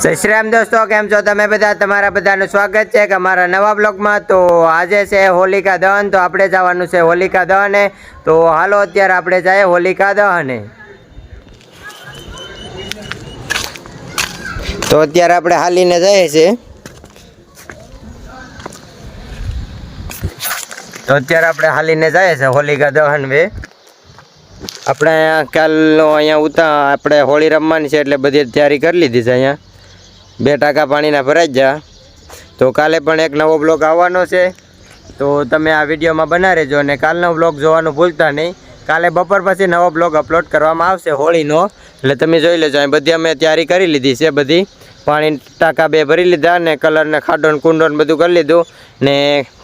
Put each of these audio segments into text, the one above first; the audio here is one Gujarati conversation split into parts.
જય શ્રી રામ દોસ્તો, કેમ છો તમે બધા? તમારા બધાનું સ્વાગત છે કે અમારા નવા બ્લોગમાં। તો આજે છે હોલિકા દહન, તો આપણે જવાનું છે હોલિકા દહને। તો હાલો અત્યારે આપણે જઈએ હોલિકા દહને। તો અત્યારે આપણે હાલીને જઈએ છીએ। હોલિકા દહન વે આપણે કાલનો અહીંયા આપણે હોળી રમવાની છે એટલે બધી તૈયારી કરી લીધી છે। અહીંયા 2 ટાંકા પાણીના ભરાઈ ગયા। તો કાલે પણ એક નવો બ્લોગ આવવાનો છે, તો તમે આ વિડીયોમાં બના રહેજો અને કાલનો બ્લોગ જોવાનું ભૂલતા નહીં। કાલે બપોર પછી નવો બ્લોગ અપલોડ કરવામાં આવશે હોળીનો, એટલે તમે જોઈ લેજો। અહીં બધી અમે તૈયારી કરી લીધી છે, બધી પાણી ટાંકા 2 ભરી લીધા ને કલરને ખાડો ને કુંડો ને બધું કરી લીધું ને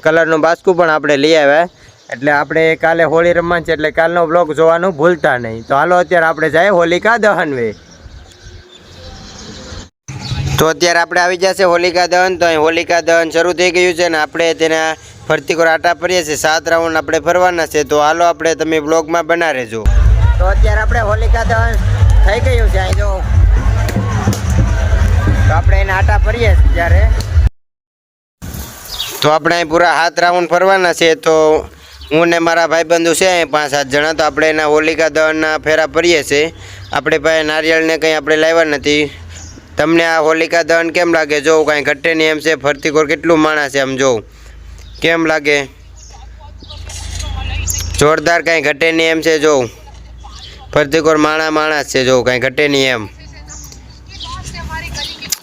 કલરનું બાસ્કું પણ આપણે લઈ આવ્યા। એટલે આપણે કાલે હોળી રમવાની છે એટલે કાલનો બ્લોગ જોવાનું ભૂલતા નહીં। તો હાલો અત્યારે આપણે જઈએ હોલિકા દહન વે। તો અત્યારે આપણે આવી જશે હોલિકા દહન। તો અહીં હોલિકા દહન શરૂ થઈ ગયું છે ને આપણે તેના ફરતી કોર આટા ફરીએ છીએ। 7 રાઉન્ડ આપણે ફરવાના છે, તો હાલો આપણે તમે બ્લોગમાં બના રહેજો। તો અત્યારે આપણે હોલિકા દહન થઈ ગયું છે, અહીં જો તો આપણે એના આટા ફરીએ ત્યારે તો આપણે અહીં પૂરા 7 રાઉન્ડ ફરવાના છે। તો હું ને મારા ભાઈબંધુ છે 5-7 જણા, તો આપણે એના હોલિકા દહનના ફેરા ફરીએ છીએ। આપણે પાસે નારિયેળને કંઈ આપણે લાવ્યા નથી। તમને આ હોલિકા દહન કેમ લાગે? જો કાંઈ ઘટે નહીં એમ છે। ફરતી કોર કેટલું માણસ છે, આમ જો કેમ લાગે? જોરદાર, કાંઈ ઘટે નહીં એમ છે। જો ફરતી કોર માણસ છે, જો કાંઈ ઘટે નહીં એમ।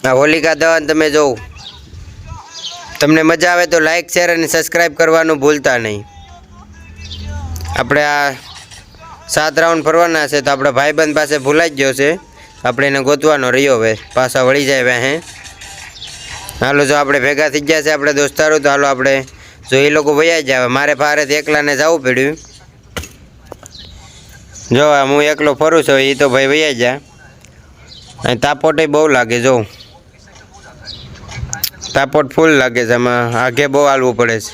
આ હોલિકા દહન તમે જો, તમને મજા આવે તો લાઈક શેર અને સબસ્ક્રાઈબ કરવાનું ભૂલતા નહીં। આપણે આ 7 રાઉન્ડ ફરવાના છે, તો આપણા ભાઈબંધ પાસે ભૂલાઈ ગયો છે, આપણે એને ગોતવાનો રહ્યો। હવે પાછા વળી જાય હે। હાલો જો આપણે ભેગા થઈ ગયા છે આપણે દોસ્તારો, તો હાલો આપણે જો એ લોકો વયા જાય, મારે ફારેથી એકલાને જવું પડ્યું। જો હું એકલો ફરું છું, એ તો ભાઈ વયા જાય। અહીં તાપોટ બહુ લાગે, જો તાપોટ ફૂલ લાગે છે, આમાં આગે બહુ હાલવું પડે છે,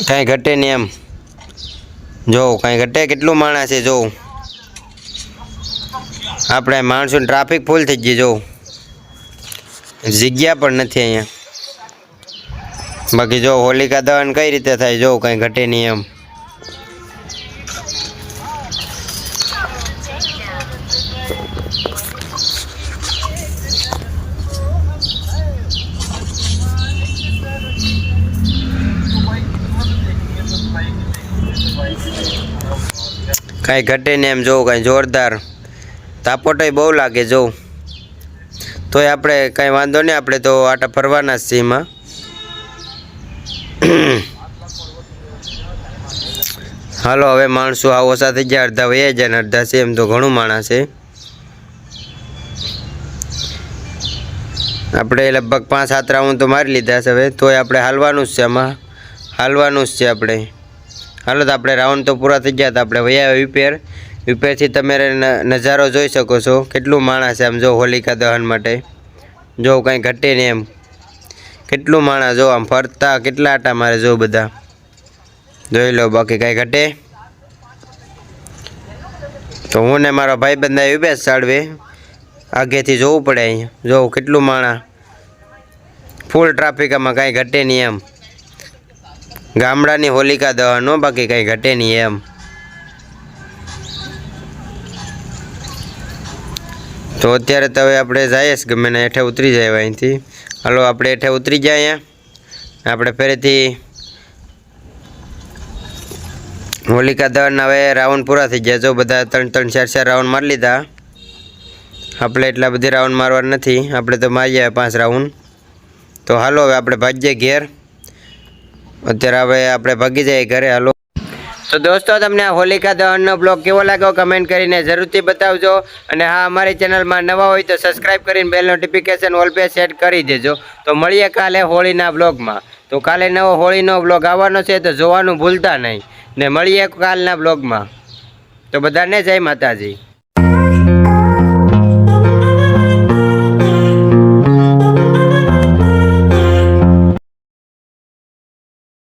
કાંઈ ઘટે નહીં એમ। જો કાંઈ ઘટે, કેટલું માણસ છે જો। આપણે માણસોની ટ્રાફિક ફૂલ થઈ ગઈ, જો જગ્યા પણ નથી અહીંયા। બાકી જો હોલિકા દહન કઈ રીતે થાય, જો કાંઈ ઘટે નહીં એમ। કાંઈ ઘટે ને એમ, જો કાંઈ જોરદાર તાપોટાઈ બહુ લાગે, જો તોય આપણે કાંઈ વાંધો નહીં, આપણે તો આટા ફરવાના જ છીએ એમાં। હાલો હવે માણસો આ ઓછા થઈ ગયા, અડધા વયા જાય ને અડધા છે, એમ તો ઘણું માણસ છે। આપણે લગભગ 5-7 રાઉન્ડ તો મારી લીધા છે, હવે તોય આપણે હાલવાનું જ છે, આમાં હાલવાનું જ છે આપણે। હાલો તો આપણે રાઉન્ડ તો પૂરા થઈ ગયા, તો આપણે વયા વિપેરથી તમે નજારો જોઈ શકો છો, કેટલું માણસ છે આમ જો હોલિકા દહન માટે। જો કાંઈ ઘટે નહીં એમ, કેટલું માણસ જો આમ ફરતા કેટલા આટા મારે, જો બધા જોઈ લો, બાકી કાંઈ ઘટે। તો હું ને મારો ભાઈ બંધા વિપેશ સાડવે આગેથી જોવું પડે, અહીંયા જો કેટલું માણસ, ફૂલ ટ્રાફિક, આમાં કાંઈ ઘટે નહીં એમ। ગામડાની હોલિકા દહન હો, બાકી કાંઈ ઘટે નહીં એમ। તો અત્યારે તો હવે આપણે જઈએ છીએ, ગમે ને હેઠે ઉતરી જાય અહીંથી। હાલો આપણે હેઠે ઉતરી જાય, અહીંયા આપણે ફરીથી હોલિકા દહન હવે રાઉન્ડ પૂરા થઈ ગયા। જો બધા 3-3, 4-4 રાઉન્ડ મારી લીધા। આપણે એટલા બધી રાઉન્ડ મારવા નથી, આપણે તો મારી જાય 5 રાઉન્ડ। તો હાલો હવે આપણે ભાગીએ ઘેર। અત્યારે હવે આપણે ભાગી જઈએ ઘરે, હાલો। તો દોસ્તો તમને આ હોલિકા દહનનો બ્લોગ કેવો લાગ્યો કમેન્ટ કરીને જરૂરથી બતાવજો। અને હા, અમારી ચેનલમાં નવા હોય તો સબસ્ક્રાઈબ કરીને bell notification all pay set કરી દેજો। તો મળીએ કાલે હોળીના બ્લોગમાં। તો કાલે નવો હોળીનો બ્લોગ આવવાનો છે, તો જોવાનું ભૂલતા નહીં ને મળીએ કાલના બ્લોગમાં। તો બધાને જય માતાજી।